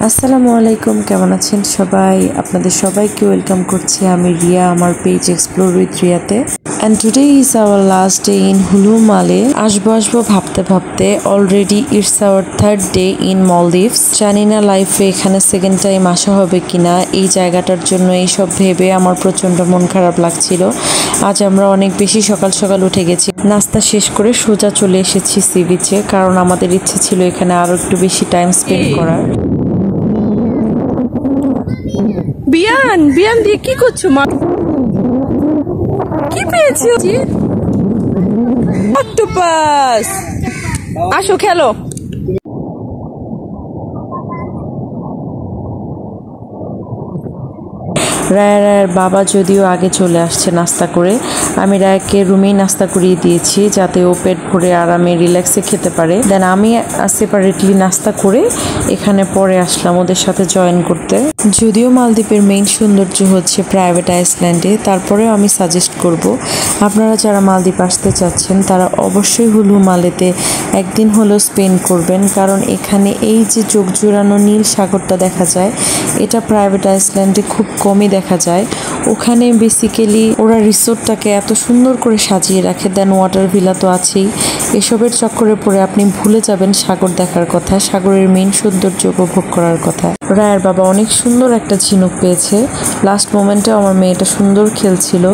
আসসালামু আলাইকুম, কেমন আছেন সবাই? আপনাদের সবাইকে ওয়েলকাম করছি আমি রিয়া আমার পেজ এক্সপ্লোর উইথ রিয়াতে। And today is our last day in Hulhumale. আসবো ভাবতে ভাবতে already it's our third day in Maldives. জানি না লাইফে এখানে সেকেন্ড টাইম আসা হবে কিনা। এই জায়গাটার জন্য এইসব ভেবে আমার প্রচণ্ড মন খারাপ লাগছিল। আজ আমরা অনেক বেশি সকাল সকাল উঠে গেছি, নাস্তা শেষ করে সোজা চলে এসেছি সি বিচে, কারণ আমাদের ইচ্ছে ছিল এখানে আরও একটু বেশি টাইম স্পেন্ড করার। বিয়ান বিয়ান দিয়ে কি করছো মা? কি পেয়েছি? অক্টোপাস, আসো খেলো। রায়ের বাবা যদিও আগে চলে আসছে নাস্তা করে, আমি রায়কে রুমেই নাস্তা করিয়ে দিয়েছি যাতে ও পেট ভরে আরামে রিল্যাক্সে খেতে পারে। দেন আমি সেপারেটলি নাস্তা করে এখানে পরে আসলাম ওদের সাথে জয়েন করতে। যদিও মালদ্বীপের মেইন সৌন্দর্য হচ্ছে প্রাইভেট আইসল্যান্ডে, তারপরেও আমি সাজেস্ট করব আপনারা যারা মালদ্বীপ আসতে চাচ্ছেন তারা অবশ্যই হুলু মালেতে একদিন হলেও স্পেন্ড করবেন, কারণ এখানে এই যে চোখ জোড়ানো নীল সাগরটা দেখা যায় এটা প্রাইভেট আইসল্যান্ডে খুব কমই দেখা যায়। ওখানে বেসিক্যালি ওরা রিসোর্টটাকে এত সুন্দর করে সাজিয়ে রাখে, দেন ওয়াটার ভিলা তো আছেই। এসবের চক্করে পড়ে আপনি ভুলে যাবেন সাগর দেখার কথা, সাগরের মেইন সৌন্দর্য উপভোগ করার কথা। রায়ের বাবা অনেক সুন্দর একটা ঝিনুক পেয়েছে। লাস্ট মোমেন্টে আমার মেয়েটা সুন্দর খেলছিল।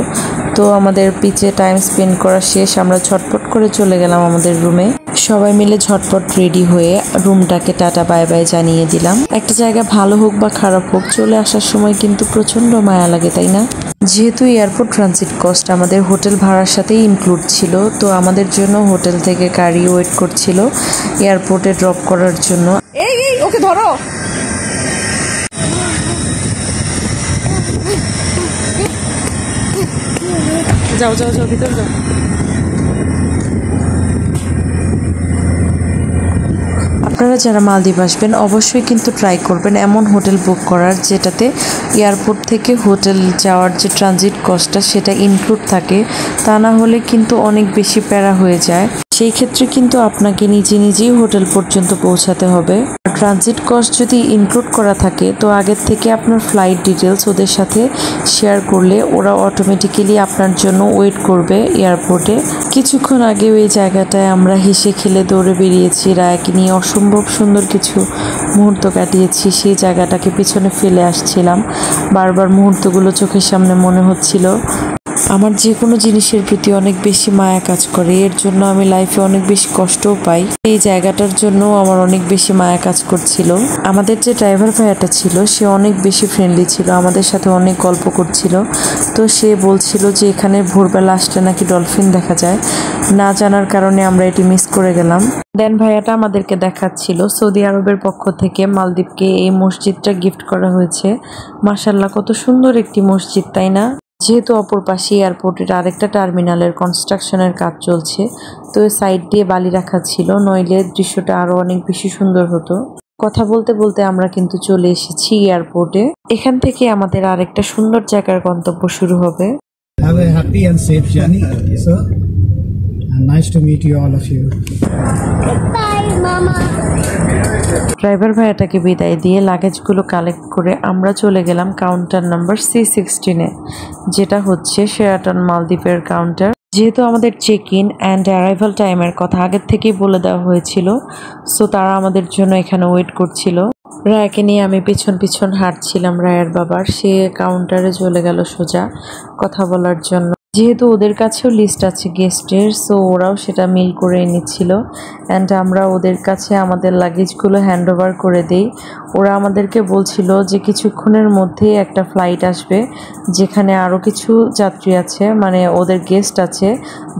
তো আমাদের পিচে টাইম স্পেন্ড করা শেষ, আমরা ঝটপট করে চলে গেলাম আমাদের রুমে। সবাই মিলে ঝটপট রেডি হয়ে রুমটাকে টাটা বাই বাই জানিয়ে দিলাম। একটা জায়গা ভালো হোক বা খারাপ হোক, চলে আসার সময় কিন্তু প্রচণ্ড মায়া লাগে, তাই না? যেহেতু এয়ারপোর্ট ট্রানজিট কস্ট আমাদের হোটেল ভাড়ার সাথেই ইনক্লুড ছিল, তো আমাদের জন্য হোটেল থেকে গাড়ি ওয়েট করছিল এয়ারপোর্টে ড্রপ করার জন্য। এই ওকে ধরো। যাও যাও যাও, ভিতরে যাও। আপনারা যারা মালদ্বীপ আসবেন অবশ্যই কিন্তু ট্রাই করবেন এমন হোটেল বুক করার যেটাতে এয়ারপোর্ট থেকে হোটেল যাওয়ার যে ট্রানজিট কস্টটা সেটা ইনক্লুড থাকে। তা না হলে কিন্তু অনেক বেশি প্যারা হয়ে যায়। সেই ক্ষেত্রে কিন্তু আপনাকে নিজেই হোটেল পর্যন্ত পৌঁছাতে হবে। ট্রানজিট কস্ট যদি ইনক্লুড করা থাকে তো আগের থেকে আপনার ফ্লাইট ডিটেলস ওদের সাথে শেয়ার করলে ওরা অটোমেটিক্যালি আপনার জন্য ওয়েট করবে এয়ারপোর্টে। কিছুক্ষণ আগে ওই জায়গাটায় আমরা হেসে খেলে দৌড়ে বেরিয়েছি, রায়কে নিয়ে অসম্ভব সুন্দর কিছু মুহূর্ত কাটিয়েছি। সেই জায়গাটাকে পিছনে ফেলে আসছিলাম, বারবার মুহূর্তগুলো চোখের সামনে মনে হচ্ছিল। আমার যে কোনো জিনিসের প্রতি অনেক বেশি মায়া কাজ করে, এর জন্য আমি লাইফে অনেক বেশি কষ্টও পাই। এই জায়গাটার জন্য আমার অনেক বেশি মায়া কাজ করছিল। আমাদের যে ড্রাইভার ভাইয়াটা ছিল সে অনেক বেশি ফ্রেন্ডলি ছিল, আমাদের সাথে অনেক গল্প করছিল। তো সে বলছিল যে এখানে ভোরবেলা আসলে নাকি ডলফিন দেখা যায়। না জানার কারণে আমরা এটি মিস করে গেলাম। দেন ভাইয়াটা আমাদেরকে দেখাচ্ছিল সৌদি আরবের পক্ষ থেকে মালদ্বীপকে এই মসজিদটা গিফট করা হয়েছে। মাশাআল্লাহ, কত সুন্দর একটি মসজিদ, তাই না? যেহেতু অপর পাশে এয়ারপোর্টের আরেকটা টার্মিনালের কনস্ট্রাকশনের কাজ চলছে, তো সাইড দিয়ে বালি রাখা ছিল, নইলে দৃশ্যটা আরো অনেক বেশি সুন্দর হতো। কথা বলতে বলতে আমরা কিন্তু চলে এসেছি এয়ারপোর্টে। এখান থেকে আমাদের আরেকটা সুন্দর জায়গার গন্তব্য শুরু হবে। Have a happy and safe journey, sir. And nice to meet you, all of you. Bye, Mama. Driver ভাইয়াটাকে বিদায় দিয়ে লাগেজগুলো কালেক্ট করে আমরা চলে গেলাম কাউন্টার নাম্বার C16-এ, যেটা হচ্ছে শেরাটন মালদ্বীপের কাউন্টার। যেহেতু আমাদের চেক ইন অ্যান্ড অ্যারাইভাল টাইমের কথা আগের থেকেই বলে দেওয়া হয়েছিল, সো তারা আমাদের জন্য এখানে ওয়েট করছিল। রায়কে নিয়ে আমি পিছন হাঁটছিলাম রায়ের বাবার, সে কাউন্টারে চলে গেল সোজা কথা বলার জন্য। যেহেতু ওদের কাছেও লিস্ট আছে গেস্টের, সো ওরাও সেটা মিল করে নিচ্ছিল। অ্যান্ড আমরা ওদের কাছে আমাদের লাগেজগুলো হ্যান্ড ওভার করে দিই। ওরা আমাদেরকে বলছিল যে কিছুক্ষণের মধ্যেই একটা ফ্লাইট আসবে যেখানে আরও কিছু যাত্রী আছে, মানে ওদের গেস্ট আছে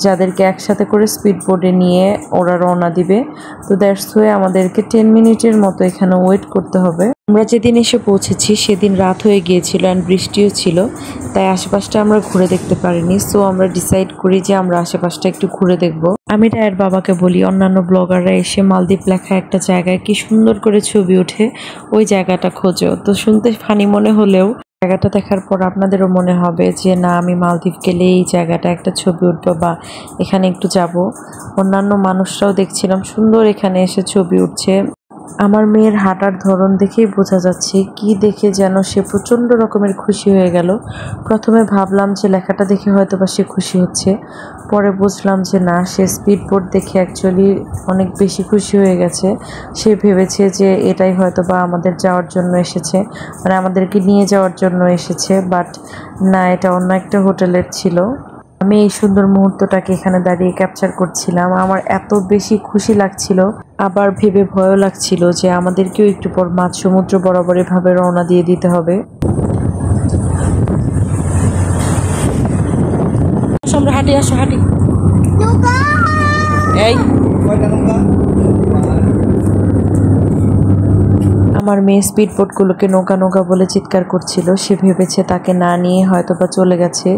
যাদেরকে একসাথে করে স্পিড বোটে নিয়ে ওরা রওনা দিবে। তো দ্যাটস ওয়ে আমাদেরকে 10 মিনিটের মতো এখানে ওয়েট করতে হবে। আমরা যেদিন এসে পৌঁছেছি সেদিন রাত হয়ে গিয়েছিল অ্যান্ড বৃষ্টিও ছিল, তাই আশেপাশটা আমরা ঘুরে দেখতে পারিনি। সো আমরা ডিসাইড করি যে আমরা আশেপাশটা একটু ঘুরে দেখব। আমি রায়ের বাবাকে বলি অন্যান্য ব্লগাররা এসে মালদ্বীপ লেখা একটা জায়গায় কি সুন্দর করে ছবি ওঠে, ওই জায়গাটা খোঁজো। তো শুনতে ফানি মনে হলেও জায়গাটা দেখার পর আপনাদেরও মনে হবে যে না, আমি মালদ্বীপ গেলে এই জায়গাটা একটা ছবি উঠবো বা এখানে একটু যাব। অন্যান্য মানুষরাও দেখছিলাম সুন্দর এখানে এসে ছবি উঠছে। আমার মেয়ের হাঁটার ধরন দেখেই বোঝা যাচ্ছে কি দেখে যেন সে প্রচণ্ড রকমের খুশি হয়ে গেল। প্রথমে ভাবলাম যে লেখাটা দেখে হয়তো বা সে খুশি হচ্ছে, পরে বুঝলাম যে না, সে স্পিডবোট দেখে অ্যাকচুয়ালি অনেক বেশি খুশি হয়ে গেছে। সে ভেবেছে যে এটাই হয়তো বা আমাদের যাওয়ার জন্য এসেছে, মানে আমাদেরকে নিয়ে যাওয়ার জন্য এসেছে, বাট না, এটা অন্য একটা হোটেলের ছিল। আমি এই সুন্দর মুহূর্তটাকে এখানে দাঁড়িয়ে ক্যাপচার করছিলাম। আমার এত বেশি খুশি লাগছিল, আবার ভেবে ভয়ও লাগছিল যে আমাদেরকেও একটু পর মাঝ সমুদ্র বরাবর এভাবে রওনা দিয়ে দিতে হবে। আমরা হাঁটি, আসো হাঁটি। এই আমার মেয়ে স্পিডবোটগুলোকে নৌকা নৌকা বলে চিৎকার করছিল। সে ভেবেছে তাকে না নিয়ে হয়তো বা চলে গেছে,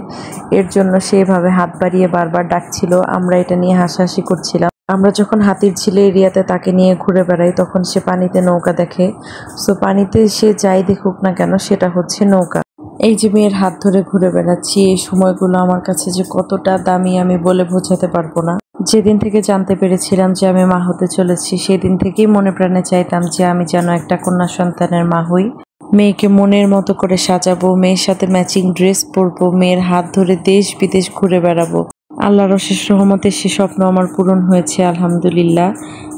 এর জন্য সে এভাবে হাত বাড়িয়ে বারবার ডাকছিল। আমরা এটা নিয়ে হাসাহাসি করছিলাম। আমরা যখন হাতির ঝিলে এরিয়াতে তাকে নিয়ে ঘুরে বেড়াই তখন সে পানিতে নৌকা দেখে। সো পানিতে সে যাই দেখুক না কেন, সেটা হচ্ছে নৌকা। এই যে মেয়ের হাত ধরে ঘুরে বেড়াচ্ছি, এই সময়গুলো আমার কাছে যে কতটা দামি আমি বলে বোঝাতে পারবো না। যেদিন থেকে জানতে পেরেছিলাম যে আমি মা হতে চলেছি, সেদিন থেকেই মনে প্রাণে চাইতাম যে আমি যেন একটা কন্যা সন্তানের মা হই। মেয়েকে মনের মতো করে সাজাবো, মেয়ের সাথে ম্যাচিং ড্রেস পরবো, মেয়ের হাত ধরে দেশ বিদেশ ঘুরে বেড়াবো। আল্লাহর অশেষ রহমতে সে স্বপ্ন আমার পূরণ হয়েছে, আলহামদুলিল্লাহ।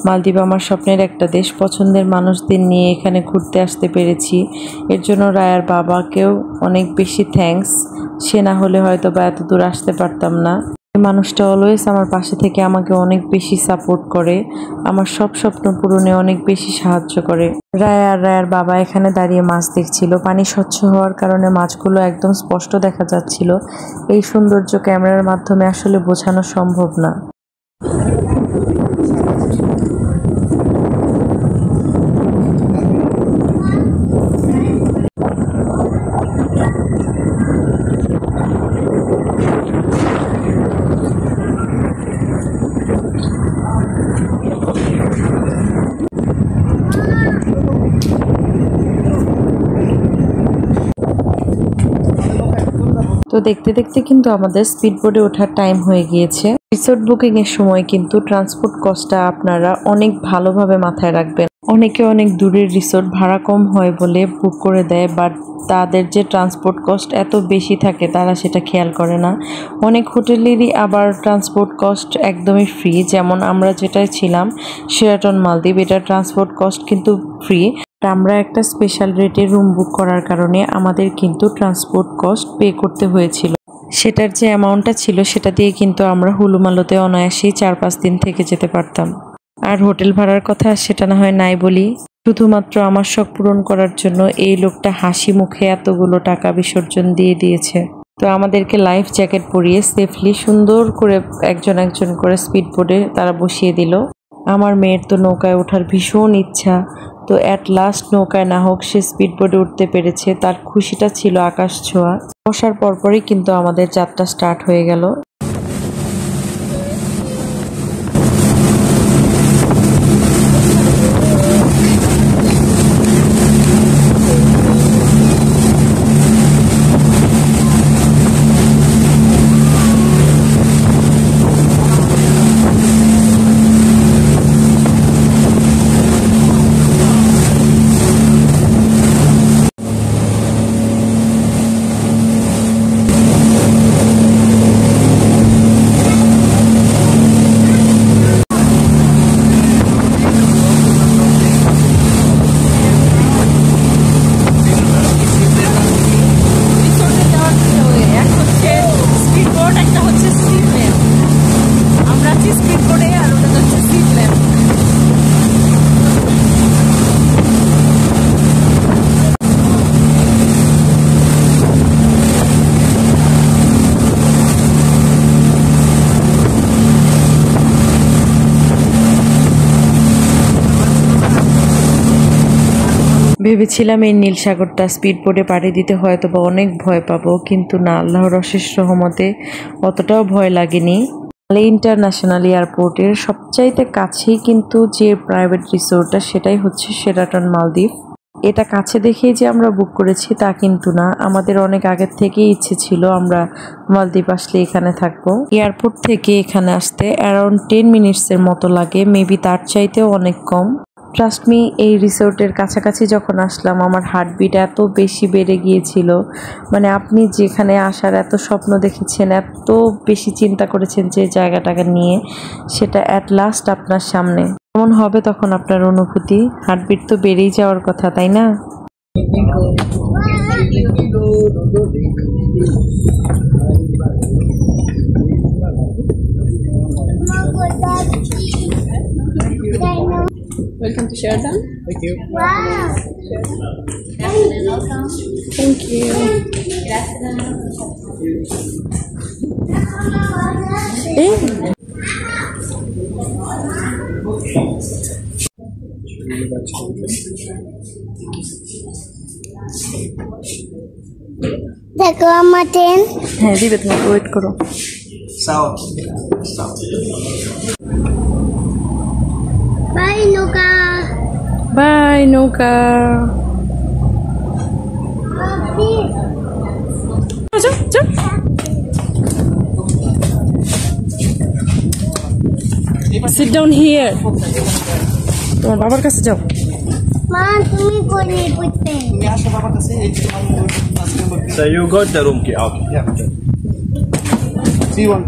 মালদ্বীপ আমার স্বপ্নের একটা দেশ। পছন্দের মানুষদের নিয়ে এখানে ঘুরতে আসতে পেরেছি, এর জন্য রায়ার বাবাকেও অনেক বেশি থ্যাঙ্কস। সে না হলে হয়তো বা এত দূর আসতে পারতাম না। এই মানুষটা অলওয়েজ আমার পাশে থেকে আমাকে অনেক বেশি সাপোর্ট করে, আমার সব স্বপ্ন পূরণে অনেক বেশি সাহায্য করে। রায়া আর রায়ার বাবা এখানে দাঁড়িয়ে মাছ দেখছিল। পানি স্বচ্ছ হওয়ার কারণে মাছগুলো একদম স্পষ্ট দেখা যাচ্ছিল। এই সৌন্দর্য ক্যামেরার মাধ্যমে আসলে বোঝানো সম্ভব না। তো দেখতে দেখতে কিন্তু আমাদের স্পিডবোটে ওঠার টাইম হয়ে গিয়েছে। রিসোর্ট বুকিং এর সময় কিন্তু ট্রান্সপোর্ট কস্টটা আপনারা অনেক ভালোভাবে মাথায় রাখবেন। অনেকে অনেক দূরের রিসোর্ট ভাড়া কম হয় বলে বুক করে দেয়, বাট তাদের যে ট্রান্সপোর্ট কস্ট এত বেশি থাকে তারা সেটা খেয়াল করে না। অনেক হোটেলেরই আবার ট্রান্সপোর্ট কস্ট একদমই ফ্রি, যেমন আমরা যেটাই ছিলাম শেরাটন মালদ্বীপ, এটা ট্রান্সপোর্ট কস্ট কিন্তু ফ্রি। আমরা একটা স্পেশাল রেটে রুম বুক করার কারণে আমাদের কিন্তু ট্রান্সপোর্ট কস্ট পে করতে হয়েছিল। সেটার যে অ্যামাউন্টটা ছিল সেটা দিয়ে কিন্তু আমরা হুলুমালোতে অনায়াসেই 4-5 দিন থেকে যেতে পারতাম। আর হোটেল ভাড়ার কথা সেটা না হয় নাই বলি, শুধুমাত্র আমার শখ পূরণ করার জন্য এই লোকটা হাসি মুখে এতগুলো টাকা বিসর্জন দিয়ে দিয়েছে। তো আমাদেরকে লাইফ জ্যাকেট পরিয়ে সেফলি সুন্দর করে একজন একজন করে স্পিডবোটে তারা বসিয়ে দিল। আমার মেয়ের তো নৌকায় ওঠার ভীষণ ইচ্ছা, তো অ্যাট লাস্ট নৌকায় না হোক সে স্পিডবোটে উঠতে পেরেছে। তার খুশিটা ছিল আকাশ ছোঁয়া। বসার পরপরই কিন্তু আমাদের যাত্রা স্টার্ট হয়ে গেল। রিসোর্টে যাওয়ার জন্য এক হচ্ছে স্পিডবোট, একটা হচ্ছে স্লিপ ল্যাম্প। আমরা আছি স্পিডবোটে আর ওটা হচ্ছে স্লিপ ল্যাম্প। ভেবেছিলাম এই নীল সাগরটা স্পিডবোটে পাড়ি দিতে হয়তো বা অনেক ভয় পাবো, কিন্তু না, আল্লাহর অশেষ রহমতে অতটাও ভয় লাগেনি। মালে ইন্টারন্যাশনাল এয়ারপোর্টের সবচাইতে কাছেই কিন্তু যে প্রাইভেট রিসোর্টটা সেটাই হচ্ছে শেরাটন মালদ্বীপ। এটা কাছে দেখেই যে আমরা বুক করেছি তা কিন্তু না, আমাদের অনেক আগের থেকেই ইচ্ছে ছিল আমরা মালদ্বীপ আসলে এখানে থাকবো। এয়ারপোর্ট থেকে এখানে আসতে অ্যারাউন্ড 10 মিনিটসের মতো লাগে, মেবি তার চাইতেও অনেক কম। ট্রাস্ট মি, এই রিসোর্টের কাছাকাছি যখন আসলাম আমার হার্টবিট এত বেশি বেড়ে গিয়েছিল। মানে আপনি যেখানে আসার এত স্বপ্ন দেখেছেন, এত বেশি চিন্তা করেছেন যে জায়গাটাকে নিয়ে, সেটা অ্যাট লাস্ট আপনার সামনে। কেমন হবে তখন আপনার অনুভূতি? হার্টবিট তো বেড়েই যাওয়ার কথা, তাই না? Welcome to Sheraton. Thank you. Wow. Thank you. দেখো আমার ট্রেন। হ্যাঁ দিবে, তোমাকে ওয়েট করো। বাই নৌকা। বাই নৌকা। যাও যাও। Sit down here. তোমার বাবার কাছে যাও। মা তুমি কোনে পড়তে? So you got the room key. Okay. Yeah. See you one.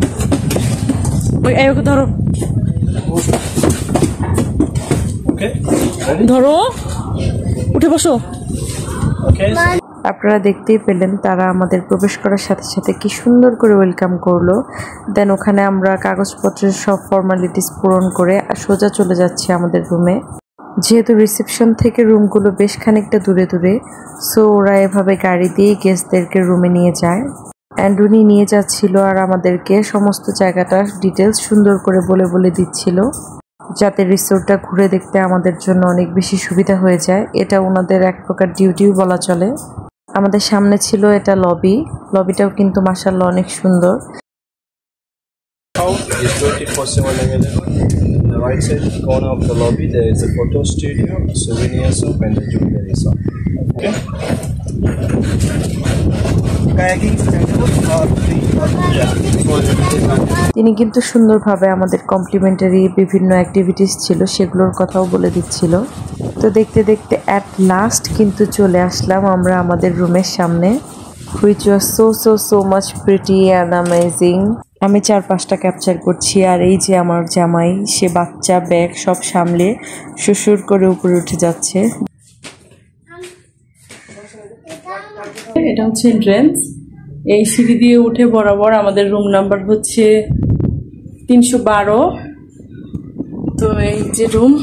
ওই ওকে ধরো Okay. ধরো, উঠে বসো। Okay. আপনারা দেখতেই পেলেন তারা আমাদের প্রবেশ করার সাথে সাথে কি সুন্দর করে ওয়েলকাম করলো। দেন ওখানে আমরা কাগজপত্রের সব ফর্মালিটিস পূরণ করে সোজা চলে যাচ্ছি আমাদের রুমে। যেহেতু রিসেপশন থেকে রুমগুলো বেশ খানিকটা দূরে দূরে, সো ওরা এভাবে গাড়ি দিয়ে গেস্টদেরকে রুমে নিয়ে যায়। অ্যান্ড উনি নিয়ে যাচ্ছিল আর আমাদেরকে সমস্ত জায়গাটার ডিটেলস সুন্দর করে বলে বলে দিচ্ছিল, যাতে রিসোর্টটা ঘুরে দেখতে আমাদের জন্য অনেক বেশি সুবিধা হয়ে যায়। এটা ওনাদের এক প্রকার ডিউটিও বলা চলে। আমাদের সামনে ছিল এটা লবি, লবিটাও কিন্তু মাশাআল্লাহ অনেক সুন্দর। Is 24/7 available. In the right side corner of the lobby, there is a photo studio, souvenir shop, and the jewelry shop. Okay. Kayaking is available for free. তিনি কিন্তু সুন্দরভাবে আমাদের কমপ্লিমেন্টারি বিভিন্ন অ্যাক্টিভিটিস ছিল সেগুলোর কথাও বলে দিচ্ছিল। তো দেখতে দেখতে অ্যাট লাস্ট কিন্তু চলে আসলাম আমরা আমাদের রুমের সামনে, which was so much pretty and amazing. আমি 4-5টা ক্যাপচার করছি, আর এই যে আমার জামাই, সে বাচ্চা ব্যাগ সব সামলে সুসুর করে উপরে উঠে যাচ্ছে। এটা হচ্ছে এন্ট্রেন্স। এই সিঁড়ি দিয়ে উঠে বরাবর আমাদের রুম নাম্বার হচ্ছে 312। তো এই যে রুম,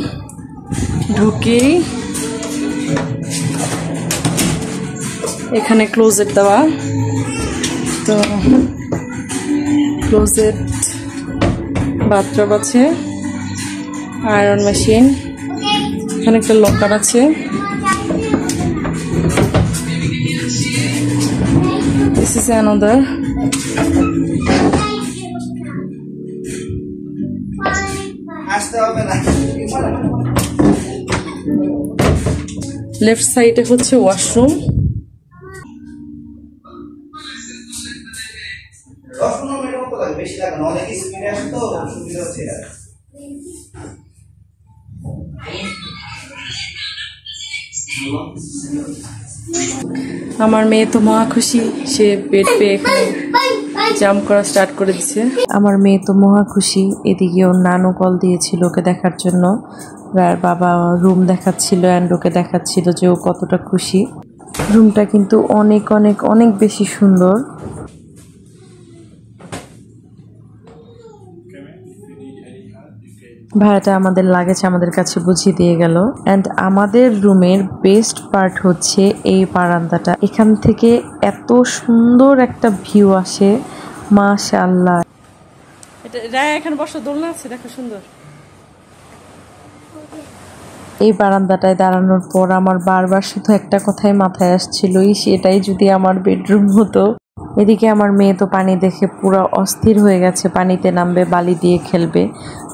ঢুকে এখানে ক্লোজেট দেওয়া। তো ক্লোজেট, বাথটব আছে, আয়রন মেশিন, এখানে একটা লকার আছে। This is another. লেফট সাইডে হচ্ছে ওয়াশরুম। আমার মেয়ে তো মহা খুশি, সে বেড পেয়ে এখানে জাম্প করা স্টার্ট করে দিচ্ছে। আমার মেয়ে তো মহা খুশি। এদিকে ওর নানু কল দিয়েছিল ওকে দেখার জন্য, আর বাবা রুম দেখাচ্ছিল অ্যান্ড ওকে দেখাচ্ছিল যে ও কতটা খুশি। রুমটা কিন্তু অনেক অনেক অনেক বেশি সুন্দর। ভাড়াটা আমাদের লাগেজ আমাদের কাছে বুঝিয়ে দিয়ে গেল। অ্যান্ড আমাদের রুমের বেস্ট পার্ট হচ্ছে এই বারান্দাটা। এখান থেকে এত সুন্দর একটা ভিউ আসে, মাশাআল্লাহ। এটা এখানে বসো, দোলনা আছে, দেখো সুন্দর। এই বারান্দাটায় দাঁড়ানোর পর আমার বারবার শুধু একটা কথাই মাথায় আসছিল, সেটাই যদি আমার বেডরুম হতো। এদিকে আমার মেয়ে তো পানি দেখে পুরো অস্থির হয়ে গেছে, পানিতে নামবে, বালি দিয়ে খেলবে।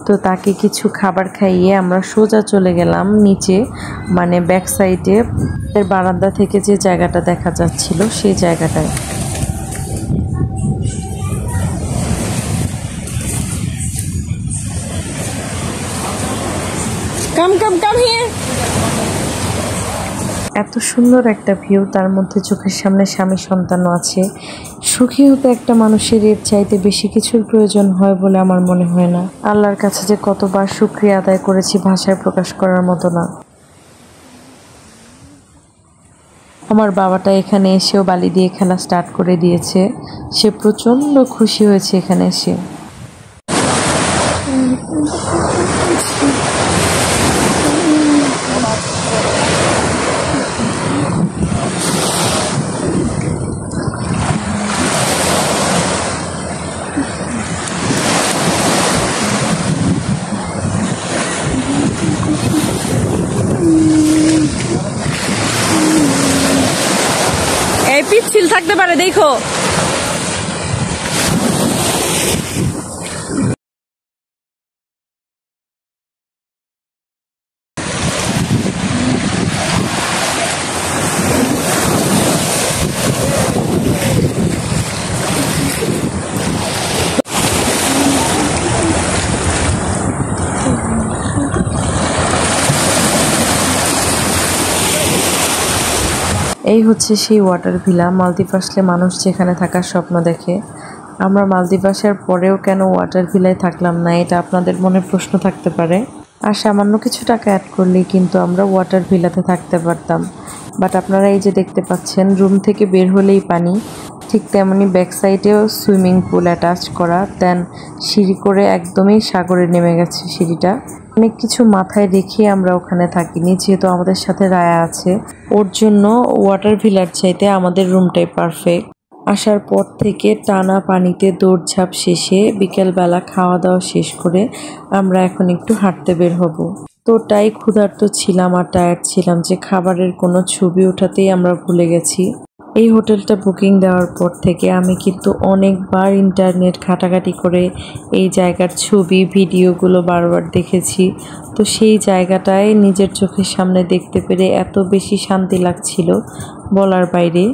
তো তাকে কিছু খাবার খাইয়ে আমরা সোজা চলে গেলাম নিচে, মানে ব্যাক সাইডে বারান্দা থেকে যে জায়গাটা দেখা যাচ্ছিল সেই জায়গাটায়। Come here. এত সুন্দর একটা ভিউ, তার মধ্যে চোখের সামনে স্বামী সন্তানও আছে। সুখী হতে একটা মানুষের এর চাইতে বেশি কিছুর প্রয়োজন হয় বলে আমার মনে হয় না। আল্লাহর কাছে যে কতবার শুকরিয়া আদায় করেছি ভাষায় প্রকাশ করার মতো না। আমার বাবাটা এখানে এসেও বালি দিয়ে খেলা স্টার্ট করে দিয়েছে। সে প্রচণ্ড খুশি হয়েছে এখানে এসে। এই পিচ্ছিল থাকতে পারে দেখো। এই হচ্ছে সেই ওয়াটার ভিলা। মালদ্বীপ আসলে মানুষ যেখানে থাকার স্বপ্ন দেখে। আমরা মালদ্বীপ আসার পরেও কেন ওয়াটার ভিলায় থাকলাম না, এটা আপনাদের মনে প্রশ্ন থাকতে পারে। আর সামান্য কিছু টাকা অ্যাড করলেই কিন্তু আমরা ওয়াটার ভিলাতে থাকতে পারতাম। বাট আপনারা এই যে দেখতে পাচ্ছেন, রুম থেকে বের হলেই পানি, ঠিক তেমনি ব্যাক সাইডেও সুইমিং পুল অ্যাটাচ করা, দেন সিঁড়ি করে একদমই সাগরে নেমে গেছে সিঁড়িটা। অনেক কিছু মাথায় রেখে আমরা ওখানে থাকিনি, যেহেতু আমাদের সাথে রায়া আছে, ওর জন্য ওয়াটার ভিলার চাইতে আমাদের রুমটাই পারফেক্ট। আসার পর থেকে টানা পানিতে দৌড়ঝাঁপ শেষে বিকেলবেলা খাওয়া দাওয়া শেষ করে আমরা এখন একটু হাঁটতে বের হব। তো তাই ক্ষুধার্ত ছিলাম আর টায়ার্ড ছিলাম যে খাবারের কোনো ছবি ওঠাতেই আমরা ভুলে গেছি। এই হোটেলটা বুকিং দেওয়ার পর থেকে আমি কিন্তু অনেকবার ইন্টারনেট ঘাটাঘাটি করে এই জায়গার ছবি ভিডিওগুলো বারবার দেখেছি। তো সেই জায়গাটায় নিজের চোখের সামনে দেখতে পেরে এত বেশি শান্তি লাগছিল বলার বাইরে।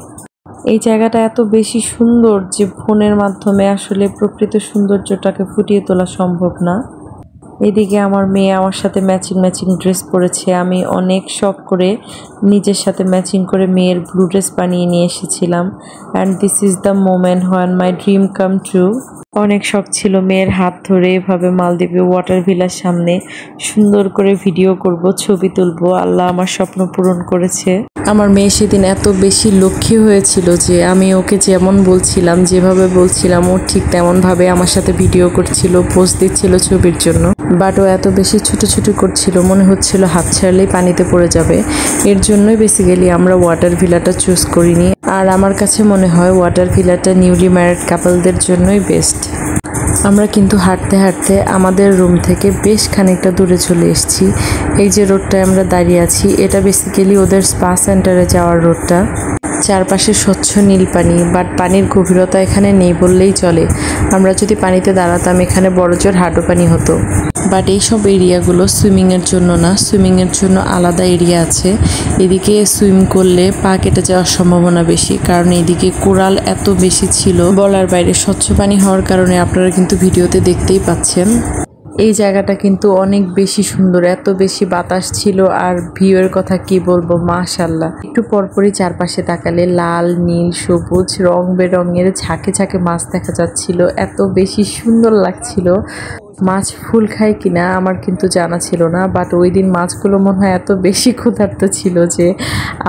এই জায়গাটা এত বেশি সুন্দর যে ফোনের মাধ্যমে আসলে প্রকৃত সৌন্দর্যটাকে ফুটিয়ে তোলা সম্ভব না। এদিকে আমার মেয়ে আমার সাথে ম্যাচিং ড্রেস পরেছে। আমি অনেক শখ করে নিজের সাথে ম্যাচিং করে মেয়ের ব্লু ড্রেস বানিয়ে নিয়ে এসেছিলাম। And this is the moment when my dream come true. অনেক শখ ছিল মেয়ের হাত ধরে এভাবে মালদ্বীপে ওয়াটার ভিলার সামনে সুন্দর করে ভিডিও করব, ছবি তুলব। আল্লাহ আমার স্বপ্ন পূরণ করেছে। আমার মেয়ে সেদিন এত বেশি লক্ষ্মী হয়েছিল যে আমি ওকে যেমন বলছিলাম, যেভাবে বলছিলাম, ও ঠিক তেমনভাবে আমার সাথে ভিডিও করছিল, পোজ দিচ্ছিল ছবির জন্য। বাট ও এত বেশি ছুটোছুটি করছিল, মনে হচ্ছিল হাত ছাড়লেই পানিতে পড়ে যাবে। এর জন্যই বেসিক্যালি আমরা ওয়াটার ভিলাটা চুজ করিনি। আর আমার কাছে মনে হয় ওয়াটার ভিলাটা নিউলি ম্যারিড কাপলদের জন্যই বেস্ট। আমরা কিন্তু হাঁটতে হাঁটতে আমাদের রুম থেকে বেশ খানিকটা দূরে চলে এসেছি। এই যে রোডটায় আমরা দাঁড়িয়ে আছি, এটা বেসিক্যালি ওদের স্পা সেন্টারে যাওয়ার রোডটা। চারপাশে স্বচ্ছ নীল পানি, বাট পানির গভীরতা এখানে নেই বললেই চলে। আমরা যদি পানিতে দাঁড়াতাম এখানে বড়জোর হাঁটু পানি হতো। বাট এইসব এরিয়াগুলো সুইমিংয়ের জন্য না, সুইমিংয়ের জন্য আলাদা এরিয়া আছে। এদিকে সুইম করলে পা কেটে যাওয়ার সম্ভাবনা বেশি, কারণ এদিকে কোরাল এত বেশি ছিল বলার বাইরে। স্বচ্ছ পানি হওয়ার কারণে আপনারা কিন্তু ভিডিওতে দেখতেই পাচ্ছেন। এই জায়গাটা কিন্তু অনেক বেশি সুন্দর, এত বেশি বাতাস ছিল আর ভিউয়ের কথা কি বলবো, মাশাআল্লাহ। একটু পরপরই চারপাশে তাকালে লাল, নীল, সবুজ রং বেরঙের ঝাঁকে ঝাঁকে মাছ দেখা যাচ্ছিল। এত বেশি সুন্দর লাগছিল। মাছ ফুল খায় কিনা আমার কিন্তু জানা ছিল না, বাট ওই দিন মাছগুলো মনে হয় এত বেশি ক্ষুধার্ত ছিল যে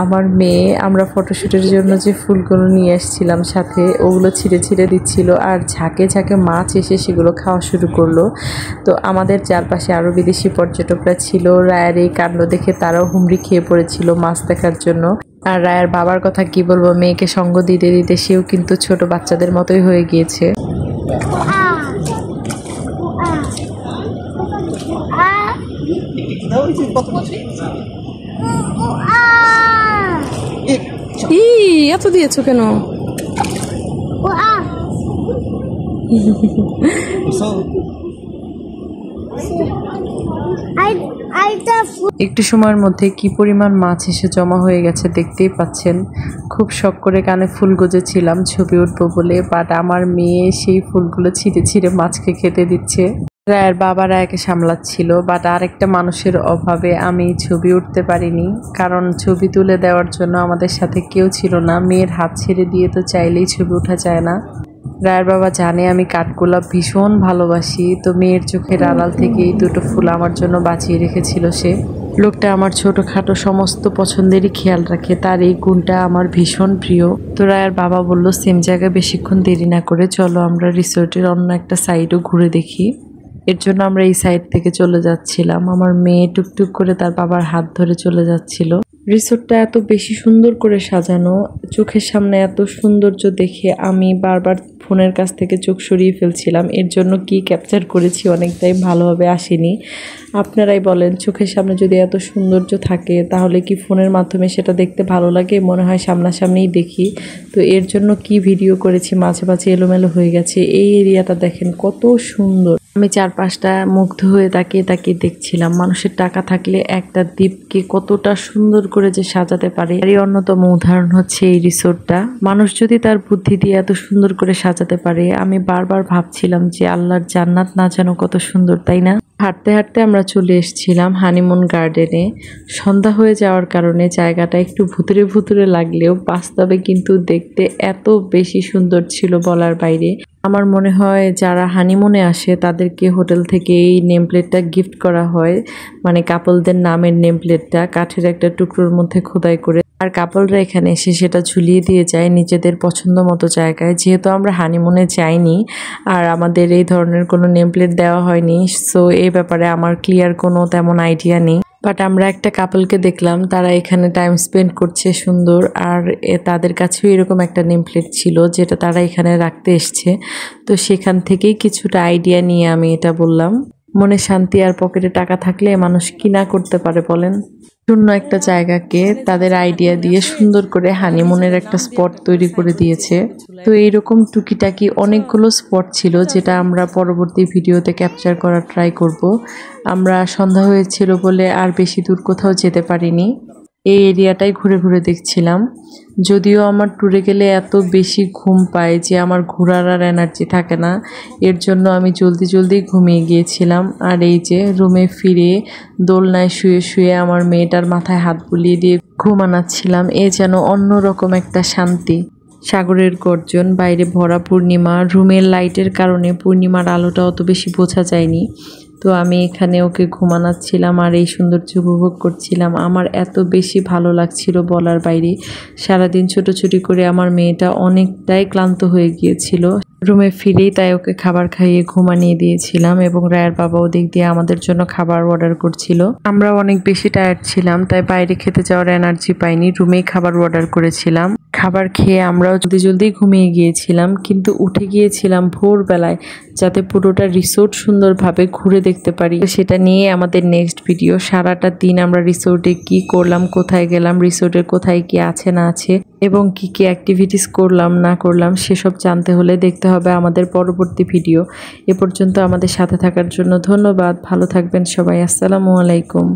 আমার মেয়ে, আমরা ফটোশ্যুটের জন্য যে ফুলগুলো নিয়ে এসেছিলাম সাথে, ওগুলো ছিঁড়ে ছিঁড়ে দিচ্ছিল আর ঝাঁকে ঝাঁকে মাছ এসে সেগুলো খাওয়া শুরু করলো। তো আমাদের চারপাশে আরও বিদেশি পর্যটকরা ছিল। রায়ের এই কাণ্ড দেখে তারাও হুমড়ি খেয়ে পড়েছিল মাছ দেখার জন্য। আর রায়ের বাবার কথা কি বলবো, মেয়েকে সঙ্গ দিতে দিতে সেও কিন্তু ছোট বাচ্চাদের মতোই হয়ে গিয়েছে। এত দিয়েছো কেন? একটু সময়ের মধ্যে কি পরিমাণ মাছ এসে জমা হয়ে গেছে দেখতেই পাচ্ছেন। খুব শখ করে কানে ফুল গুজেছিলাম ছবি উঠবো বলে, বাট আমার মেয়ে সেই ফুলগুলো ছিঁড়ে ছিঁড়ে মাছকে খেতে দিচ্ছে। রায়ের বাবা রায়কে সামলাচ্ছিল, বাট আরেকটা মানুষের অভাবে আমি ছবি উঠতে পারিনি, কারণ ছবি তুলে দেওয়ার জন্য আমাদের সাথে কেউ ছিল না। মেয়ের হাত ছেড়ে দিয়ে তো চাইলেই ছবি ওঠা যায় না। রায়ের বাবা জানে আমি কাঠগোলাপ ভীষণ ভালোবাসি, তো মেয়ের চোখের আড়াল থেকে এই দুটো ফুল আমার জন্য বাঁচিয়ে রেখেছিল সে। লোকটা আমার ছোটোখাটো সমস্ত পছন্দেরই খেয়াল রাখে, তার এই গুণটা আমার ভীষণ প্রিয়। তো রায়ের বাবা বলল সেম জায়গায় বেশিক্ষণ দেরি না করে চলো আমরা রিসোর্টের অন্য একটা সাইডও ঘুরে দেখি। এর জন্য আমরা এই সাইড থেকে চলে যাচ্ছিলাম। আমার মেয়ে টুকটুক করে তার বাবার হাত ধরে চলে যাচ্ছিল। রিসোর্টটা এত বেশি সুন্দর করে সাজানো, চোখের সামনে এত সৌন্দর্য দেখে আমি বারবার ফোনের কাছ থেকে চোখ সরিয়ে ফেলছিলাম। এর জন্য কি ক্যাপচার করেছি অনেকটাই ভালোভাবে আসেনি। আপনারাই বলেন, চোখের সামনে যদি এত সৌন্দর্য থাকে তাহলে কি ফোনের মাধ্যমে সেটা দেখতে ভালো লাগে? মনে হয় সামনাসামনিই দেখি। তো এর জন্য কি ভিডিও করেছি, মাঝে মাঝে এলোমেলো হয়ে গেছে। এই এরিয়াটা দেখেন কত সুন্দর। আমি চারপাশটা মুগ্ধ হয়ে তাকিয়ে তাকিয়ে দেখছিলাম মানুষের টাকা থাকলে একটা দ্বীপকে কতটা সুন্দর করে যে সাজাতে পারে। এরই অন্যতম উদাহরণ হচ্ছে এই রিসোর্টটা। মানুষ যদি তার বুদ্ধি দিয়ে এত সুন্দর করে সাজাতে পারে, আমি বারবার ভাবছিলাম যে আল্লাহর জান্নাত না যেন কত সুন্দর, তাই না? হাঁটতে হাঁটতে আমরা চলে এসেছিলাম হানিমুন গার্ডেনে। সন্ধ্যা হয়ে যাওয়ার কারণে জায়গাটা একটু ভুতুরে ভুতুরে লাগলেও বাস্তবে কিন্তু দেখতে এত বেশি সুন্দর ছিল বলার বাইরে। আমার মনে হয় যারা হানিমুনে আসে তাদেরকে হোটেল থেকে এই নেম প্লেটটা গিফট করা হয়, মানে কাপলদের নামের নেম প্লেটটা কাঠের একটা টুকরোর মধ্যে খোদাই করে, আর কাপলরা এখানে এসে সেটা ঝুলিয়ে দিয়ে যায় নিজেদের পছন্দ মতো জায়গায়। যেহেতু আমরা হানিমুনে যাইনি আর আমাদের এই ধরনের কোনো নেম প্লেট দেওয়া হয়নি, সো এই ব্যাপারে আমার ক্লিয়ার কোনো তেমন আইডিয়া নেই। বাট আমরা একটা কাপলকে দেখলাম, তারা এখানে টাইম স্পেন্ড করছে সুন্দর, আর তাদের কাছেও এরকম একটা নেম প্লেট ছিল যেটা তারা এখানে রাখতে এসছে। তো সেখান থেকেই কিছুটা আইডিয়া নিয়ে আমি এটা বললাম। মনে শান্তি আর পকেটে টাকা থাকলে মানুষ কি না করতে পারে বলেন? শূন্য একটা জায়গাকে তাদের আইডিয়া দিয়ে সুন্দর করে হানিমুনের একটা স্পট তৈরি করে দিয়েছে। তো এইরকম টুকিটাকি অনেকগুলো স্পট ছিল যেটা আমরা পরবর্তী ভিডিওতে ক্যাপচার করার ট্রাই করব। আমরা সন্ধ্যা হয়েছিল বলে আর বেশি দূর কোথাও যেতে পারিনি, এই এরিয়াটাই ঘুরে ঘুরে দেখছিলাম। যদিও আমার ট্যুরে গেলে এত বেশি ঘুম পায় যে আমার ঘোরার আর এনার্জি থাকে না, এর জন্য আমি জলদি জলদি ঘুমিয়ে গিয়েছিলাম। আর এই যে রুমে ফিরে দোলনায় শুয়ে শুয়ে আমার মেয়েটার মাথায় হাত বুলিয়ে দিয়ে ঘুমানাচ্ছিলাম। এ যেন অন্যরকম একটা শান্তি। সাগরের গর্জন, বাইরে ভরা পূর্ণিমা, রুমের লাইটের কারণে পূর্ণিমার আলোটা অত বেশি বোঝা যায়নি। তো আমি এখানে ওকে ঘুমানাচ্ছিলাম আর এই সৌন্দর্য উপভোগ করছিলাম। আমার এত বেশি ভালো লাগছিল বলার বাইরে। সারাদিন ছোটাছুটি করে আমার মেয়েটা অনেকটাই ক্লান্ত হয়ে গিয়েছিল। রুমে ফিরেই তাই ওকে খাবার খাইয়ে ঘুমানিয়ে দিয়েছিলাম এবং রায়ের বাবা ওদিক দিয়ে আমাদের জন্য খাবার অর্ডার করছিল। আমরা অনেক বেশি টায়ার্ড ছিলাম, তাই বাইরে খেতে যাওয়ার এনার্জি পাইনি, রুমেই খাবার অর্ডার করেছিলাম। খাবার খেয়ে আমরাও জলদি জলদি ঘুমিয়ে গিয়েছিলাম, কিন্তু উঠে গিয়েছিলাম ভোরবেলায় যাতে পুরোটা রিসোর্ট সুন্দরভাবে ঘুরে দেখতে পারি। সেটা নিয়ে আমাদের নেক্সট ভিডিও। সারাটা দিন আমরা রিসোর্টে কি করলাম, কোথায় গেলাম, রিসোর্টের কোথায় কি আছে না আছে এবং কি কি অ্যাক্টিভিটিস করলাম না করলাম সেসব জানতে হলে দেখতে হবে আমাদের পরবর্তী ভিডিও। এ পর্যন্ত আমাদের সাথে থাকার জন্য ধন্যবাদ। ভালো থাকবেন সবাই। আসসালামু আলাইকুম।